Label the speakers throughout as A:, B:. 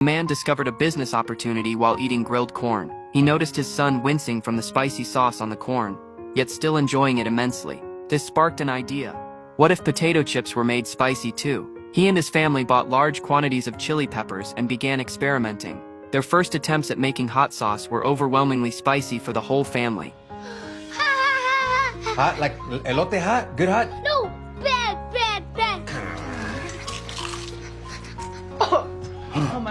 A: The man discovered a business opportunity while eating grilled corn. He noticed his son wincing from the spicy sauce on the corn, yet still enjoying it immensely. This sparked an idea. What if potato chips were made spicy too? He and his family bought large quantities of chili peppers and began experimenting. Their first attempts at making hot sauce were overwhelmingly spicy for the whole family.
B: Hot, like elote hot? Good hot?
C: No, bad.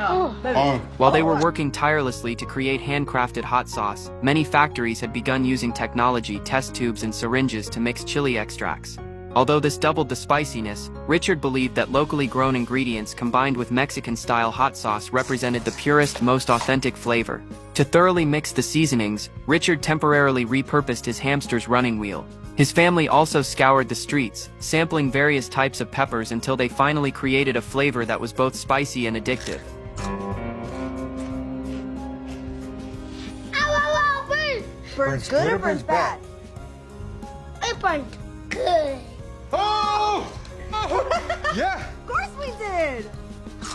D: Oh my God.
A: While they were working tirelessly to create handcrafted hot sauce, many factories had begun using technology, test tubes and syringes to mix chili extracts. Although this doubled the spiciness, Richard believed that locally grown ingredients combined with Mexican-style hot sauce represented the purest, most authentic flavor. To thoroughly mix the seasonings, Richard temporarily repurposed his hamster's running wheel. His family also scoured the streets, sampling various types of peppers until they finally created a flavor that was both spicy and addictive.
C: Ow, burn!
D: Burns good or burns bad?
C: It burned good.
B: Oh! Yeah!
D: Of course we did!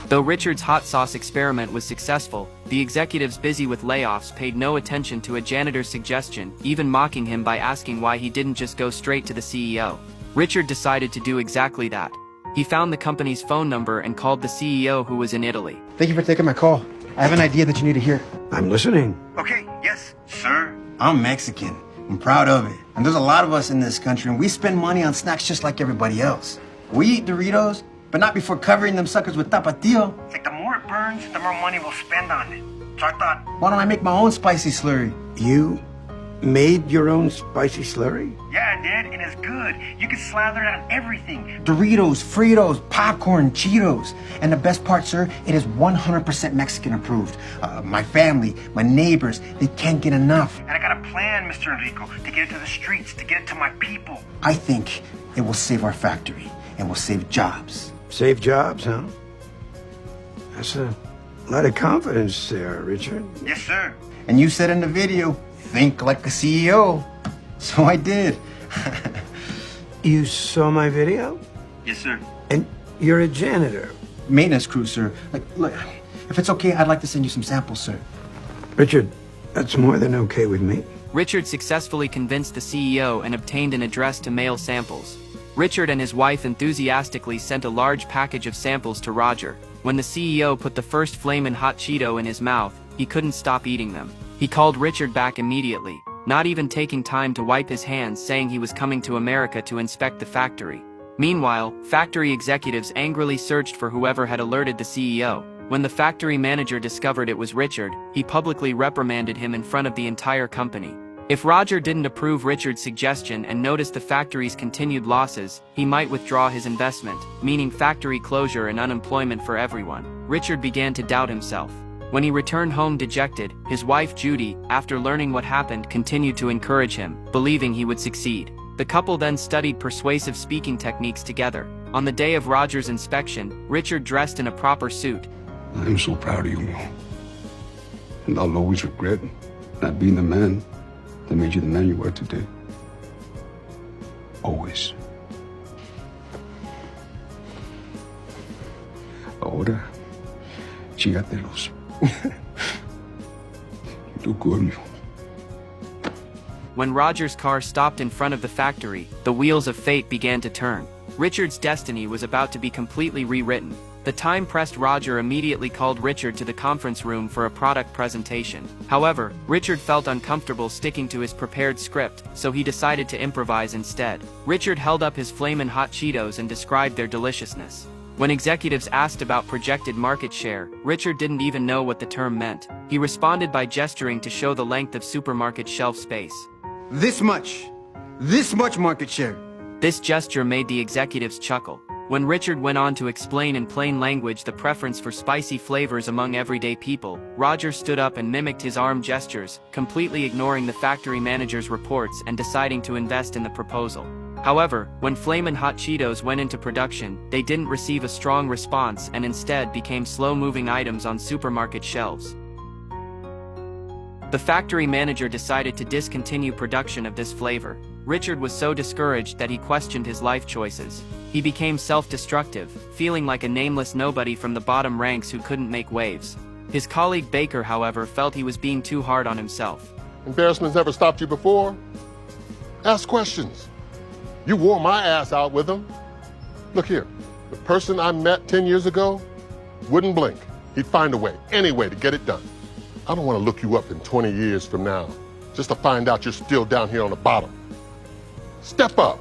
A: Though Richard's hot sauce experiment was successful, the executives busy with layoffs paid no attention to a janitor's suggestion, even mocking him by asking why he didn't just go straight to the CEO. Richard decided to do exactly that. He found the company's phone number and called the CEO, who was in Italy.
E: Thank you for taking my call. I have an idea that you need to hear.
F: I'm listening.
G: Okay, yes, sir. I'm Mexican. I'm proud of it. And there's a lot of us in this country, and we spend money on snacks just like everybody else. We eat Doritos, but not before covering them suckers with tapatio. It's like the more it burns, the more money we'll spend on it. So I thought, why don't I make my own spicy slurry?
F: You made your own spicy slurry?
G: Yeah, I did, and it's good. You can slather it on everything. Doritos, Fritos, popcorn, Cheetos. And the best part, sir, it is 100% Mexican approved. My family, my neighbors, they can't get enough. And I got a plan, Mr. Enrico, to get it to the streets, to get it to my people. I think it will save our factory, and will save jobs.
F: Save jobs, huh? That's a lot of confidence there, Richard.
G: Yes, sir. And you said in the video, think like a CEO. So I did.
F: You saw my video?
G: Yes, sir.
F: And you're a janitor.
G: Maintenance crew, sir. Look, if it's okay, I'd like to send you some samples, sir.
F: Richard, that's more than okay with me.
A: Richard successfully convinced the CEO and obtained an address to mail samples. Richard and his wife enthusiastically sent a large package of samples to Roger. When the CEO put the first flamin' hot Cheeto in his mouth, he couldn't stop eating them. He called Richard back immediately, not even taking time to wipe his hands, saying he was coming to America to inspect the factory. Meanwhile, factory executives angrily searched for whoever had alerted the CEO. When the factory manager discovered it was Richard, he publicly reprimanded him in front of the entire company. If Roger didn't approve Richard's suggestion and noticed the factory's continued losses, he might withdraw his investment, meaning factory closure and unemployment for everyone. Richard began to doubt himself. When he returned home dejected, his wife Judy, after learning what happened, continued to encourage him, believing he would succeed. The couple then studied persuasive speaking techniques together. On the day of Roger's inspection, Richard dressed in a proper suit.
H: I'm so proud of you, Mo. And I'll always regret not being the man that made you the man you are today. Always. Ahora, chingatelos. You do good, mijo.
A: When Roger's car stopped in front of the factory, the wheels of fate began to turn. Richard's destiny was about to be completely rewritten. The time-pressed Roger immediately called Richard to the conference room for a product presentation. However, Richard felt uncomfortable sticking to his prepared script, so he decided to improvise instead. Richard held up his flamin' hot Cheetos and described their deliciousness. When executives asked about projected market share, Richard didn't even know what the term meant. He responded by gesturing to show the length of supermarket shelf space.
G: This much market share.
A: This gesture made the executives chuckle. When Richard went on to explain in plain language the preference for spicy flavors among everyday people, Roger stood up and mimicked his arm gestures, completely ignoring the factory manager's reports and deciding to invest in the proposal. However, when Flamin' Hot Cheetos went into production, they didn't receive a strong response and instead became slow-moving items on supermarket shelves. The factory manager decided to discontinue production of this flavor. Richard was so discouraged that he questioned his life choices. He became self-destructive, feeling like a nameless nobody from the bottom ranks who couldn't make waves. His colleague Baker, however, felt he was being too hard on himself.
I: Embarrassment's never stopped you before? Ask questions. You wore my ass out with them. Look here, the person I met 10 years ago wouldn't blink. He'd find a way, any way to get it done. I don't want to look you up in 20 years from now, just to find out you're still down here on the bottom. Step up.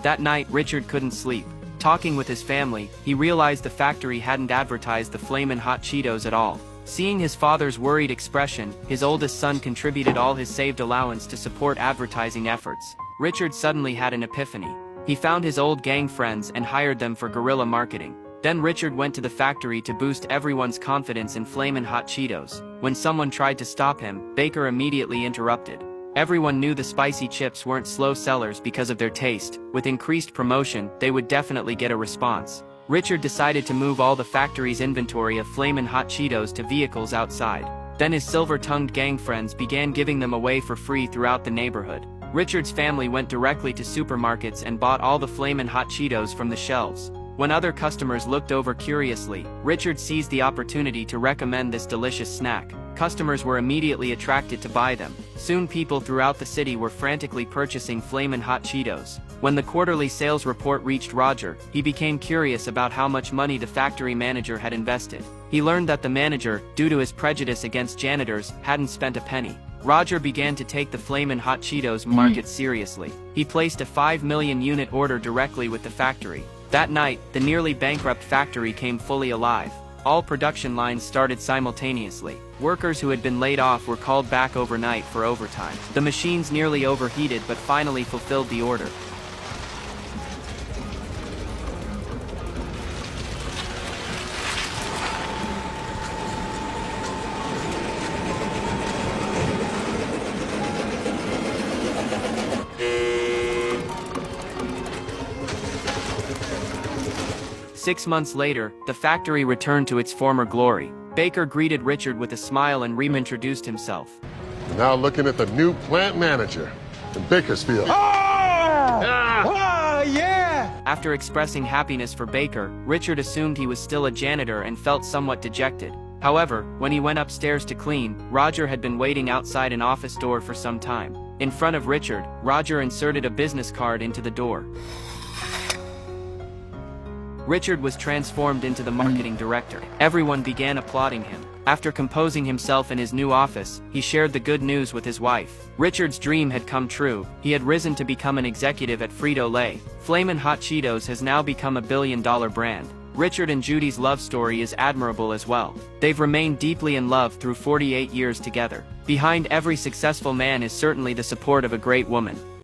A: That night, Richard couldn't sleep. Talking with his family, he realized the factory hadn't advertised the Flamin' Hot Cheetos at all. Seeing his father's worried expression, his oldest son contributed all his saved allowance to support advertising efforts. Richard suddenly had an epiphany. He found his old gang friends and hired them for guerrilla marketing. Then Richard went to the factory to boost everyone's confidence in Flamin' Hot Cheetos. When someone tried to stop him, Baker immediately interrupted. Everyone knew the spicy chips weren't slow sellers because of their taste. With increased promotion, they would definitely get a response. Richard decided to move all the factory's inventory of Flamin' Hot Cheetos to vehicles outside. Then his silver-tongued gang friends began giving them away for free throughout the neighborhood. Richard's family went directly to supermarkets and bought all the Flamin' Hot Cheetos from the shelves. When other customers looked over curiously, Richard seized the opportunity to recommend this delicious snack. Customers were immediately attracted to buy them. Soon people throughout the city were frantically purchasing Flamin' Hot Cheetos. When the quarterly sales report reached Roger, he became curious about how much money the factory manager had invested. He learned that the manager, due to his prejudice against janitors, hadn't spent a penny. Roger began to take the Flamin' Hot Cheetos market seriously. He placed a 5 million unit order directly with the factory. That night, the nearly bankrupt factory came fully alive. All production lines started simultaneously. Workers who had been laid off were called back overnight for overtime. The machines nearly overheated but finally fulfilled the order. Six months later, the factory returned to its former glory. Baker greeted Richard with a smile and reintroduced himself.
I: You're now looking at the new plant manager in Bakersfield.
B: Yeah!
A: After expressing happiness for Baker, Richard assumed he was still a janitor and felt somewhat dejected. However, when he went upstairs to clean, Roger had been waiting outside an office door for some time. In front of Richard, Roger inserted a business card into the door. Richard was transformed into the marketing director. Everyone began applauding him. After composing himself in his new office, he shared the good news with his wife. Richard's dream had come true. He had risen to become an executive at Frito-Lay. Flamin' Hot Cheetos has now become a billion-dollar brand. Richard and Judy's love story is admirable as well. They've remained deeply in love through 48 years together. Behind every successful man is certainly the support of a great woman.